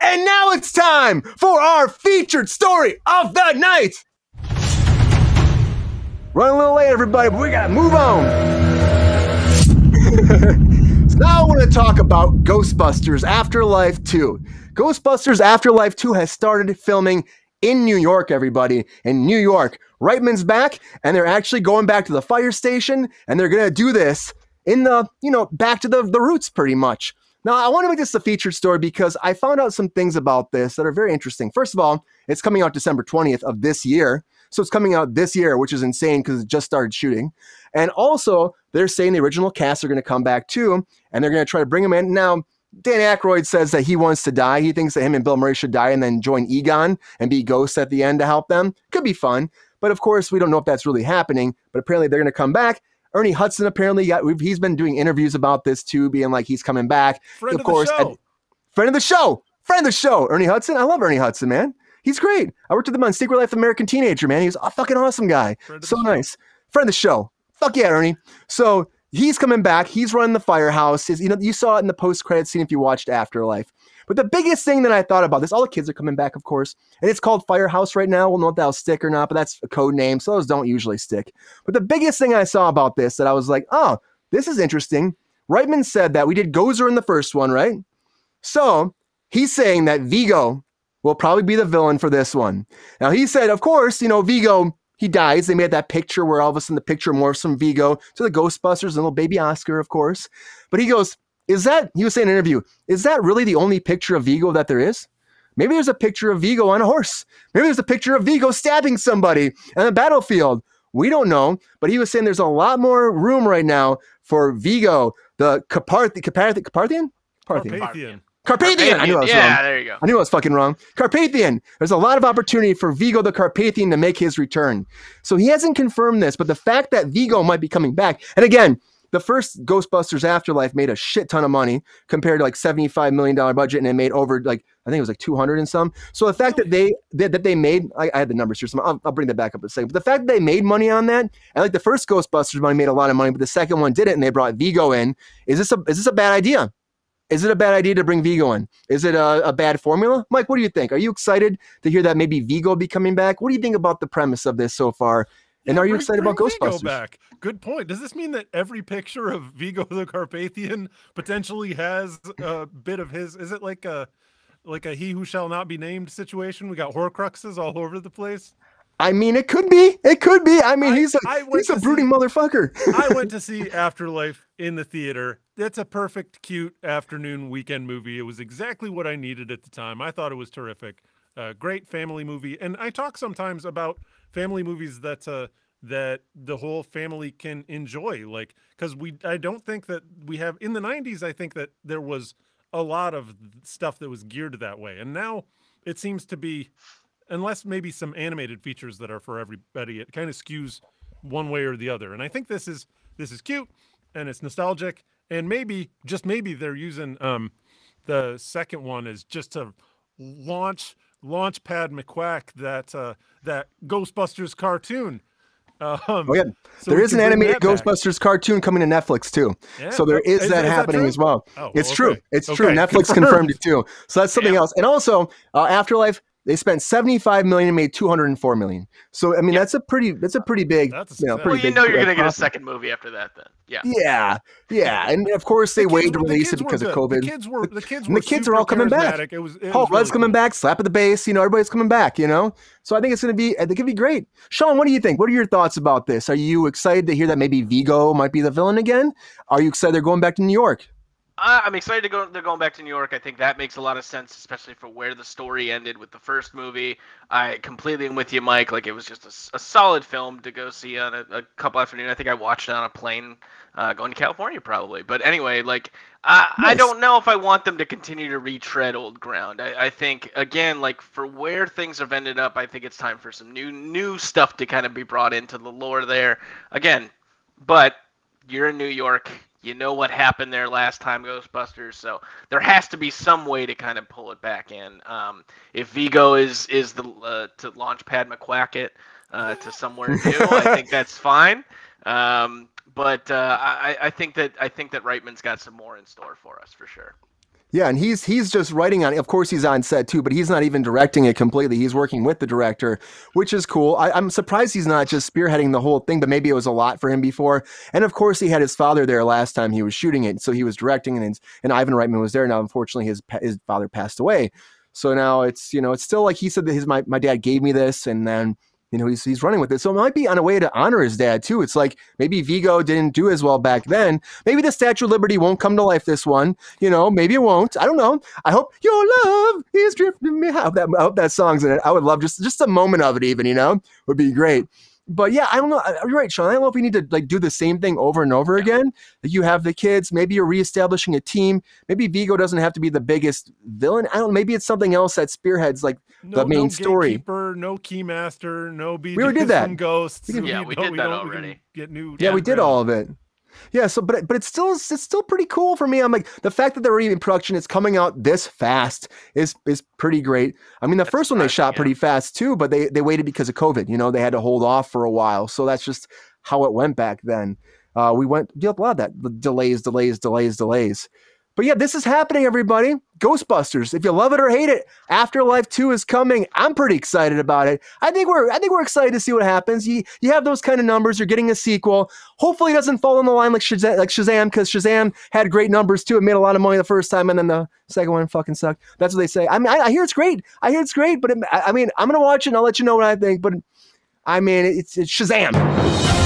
And now it's time for our featured story of the night. Running a little late, everybody, but we gotta move on. So now I want to talk about Ghostbusters Afterlife 2. Ghostbusters Afterlife 2 has started filming in New York, everybody. In New York. Reitman's back, and they're actually going back to the fire station, and they're gonna do this in the, back to the roots pretty much. Now, I want to make this a featured story because I found out some things about this that are very interesting. First of all, it's coming out December 20th of this year. So it's coming out this year, which is insane because it just started shooting. And also, they're saying the original cast are going to come back too, and they're going to try to bring them in. Now, Dan Aykroyd says that he wants to die. He thinks that him and Bill Murray should die and then join Egon and be ghosts at the end to help them. Could be fun. But of course, we don't know if that's really happening. But apparently, they're going to come back. Ernie Hudson apparently he's been doing interviews about this too, being like he's coming back. Friend of the show, Ernie Hudson. I love Ernie Hudson, man. He's great. I worked with him on Secret Life of American Teenager, man. He was a fucking awesome guy. So nice. Friend of the show. Fuck yeah, Ernie. So he's coming back. He's running the firehouse. You saw it in the post-credit scene if you watched Afterlife. But the biggest thing that I thought about this, all the kids are coming back, of course, and it's called Firehouse right now. We'll know if that'll stick or not, but that's a code name, so those don't usually stick. But the biggest thing I saw about this that I was like, oh, this is interesting. Reitman said that we did Gozer in the first one, right? So he's saying that Vigo will probably be the villain for this one. Now, he said, of course, Vigo, he dies. They made that picture where all of a sudden the picture morphs from Vigo to the Ghostbusters and little baby Oscar, of course. But he goes, he was saying in an interview, is that really the only picture of Vigo that there is? Maybe there's a picture of Vigo on a horse. Maybe there's a picture of Vigo stabbing somebody on the battlefield. We don't know, but he was saying there's a lot more room right now for Vigo, the Carpathian. I knew I was wrong. There you go. I knew I was fucking wrong. Carpathian. There's a lot of opportunity for Vigo the Carpathian to make his return. So he hasn't confirmed this, but the fact that Vigo might be coming back, and again, the first Ghostbusters Afterlife made a shit ton of money compared to like $75 million budget, and it made over I think it was like 200 and some. So the fact that they made, I had the numbers here, so I'll bring that back up in a second. But the fact that they made money on that, and like the first Ghostbusters money made a lot of money, but the second one didn't, and they brought Vigo in. Is this a bad idea? Is it a bad idea to bring Vigo in? Is it a bad formula? Mike, what do you think? Are you excited to hear that maybe Vigo be coming back? What do you think about the premise of this so far? And are you excited about Ghostbusters? Back. Good point. Does this mean that every picture of Vigo the Carpathian potentially has a bit of his? Is it like a he who shall not be named situation? We got Horcruxes all over the place. I mean, it could be. It could be. I mean, he's a brooding motherfucker. I went to see Afterlife in the theater. It's a perfect, cute afternoon weekend movie. It was exactly what I needed at the time. I thought it was terrific. Great family movie. And I talk sometimes about family movies that the whole family can enjoy. Like, because I don't think that we have in the 90s. I think that there was a lot of stuff that was geared that way. And now it seems to be, unless maybe some animated features that are for everybody, it kind of skews one way or the other. And I think this is cute and it's nostalgic, and maybe, just maybe, they're using the second one as just to launch pad McQuack that Ghostbusters cartoon. So there is an animated Ghostbusters cartoon coming to Netflix too. Yeah, so there is that happening as well. Oh, it's true. It's true. Netflix confirmed it too. So that's something else. And also Afterlife, they spent $75 million and made $204 million. So I mean, that's a pretty big. You're gonna get a second movie after that, then. Yeah. And of course they waited to release it because of COVID. The kids are all coming back. Paul Rudd's coming back. Slap at the bass. Everybody's coming back. So I think it could be great. Sean, what do you think? What are your thoughts about this? Are you excited to hear that maybe Vigo might be the villain again? Are you excited they're going back to New York? I'm excited to go. They're going back to New York. I think that makes a lot of sense, especially for where the story ended with the first movie. I completely am with you, Mike. Like, it was just a solid film to go see on a couple afternoons. I think I watched it on a plane going to California, probably. But anyway, like, I don't know if I want them to continue to retread old ground. I think, again, like, for where things have ended up, I think it's time for some new stuff to kind of be brought into the lore there. Again, but you're in New York. You know what happened there last time, Ghostbusters, so there has to be some way to kind of pull it back in. If Vigo is the to launch Pad McQuack it to somewhere new, I think that's fine. But I think that Reitman's got some more in store for us for sure. Yeah, and he's just writing on it. Of course, he's on set too, but he's not even directing it completely. He's working with the director, which is cool. I'm surprised he's not just spearheading the whole thing, but maybe it was a lot for him before. And of course, he had his father there last time he was shooting it, so he was directing, and Ivan Reitman was there. Now, unfortunately, his father passed away, so now it's it's still like he said that my dad gave me this, and then. He's running with it. So it might be on a way to honor his dad, too. It's like maybe Vigo didn't do as well back then. Maybe the Statue of Liberty won't come to life this one. Maybe it won't. I don't know. I hope your love is drifting me. I hope that song's in it. I would love just a moment of it even, would be great. But yeah, I don't know. You're right, Sean. I don't know if we need to do the same thing over and over again. Like you have the kids. Maybe you're reestablishing a team. Maybe Vigo doesn't have to be the biggest villain. I don't know. Maybe it's something else that spearheads the main story. Gatekeeper, no Keymaster, no BJ. We already did that. Ghosts. We did that already. Get new. Yeah, we did all of it. Yeah, so but it's still pretty cool for me. I'm like the fact that they're already in production, it's coming out this fast is pretty great. I mean, the first one they shot pretty fast too, but they waited because of COVID. They had to hold off for a while, so that's just how it went back then. We went a lot of that delays. But yeah, this is happening, everybody. Ghostbusters. If you love it or hate it, Afterlife 2 is coming. I'm pretty excited about it. I think we're excited to see what happens. You have those kind of numbers. You're getting a sequel. Hopefully it doesn't fall in the line like Shazam, because Shazam had great numbers too. It made a lot of money the first time, and then the second one fucking sucked. That's what they say. I mean, I hear it's great. But I'm gonna watch it and I'll let you know what I think. But I mean, it's Shazam.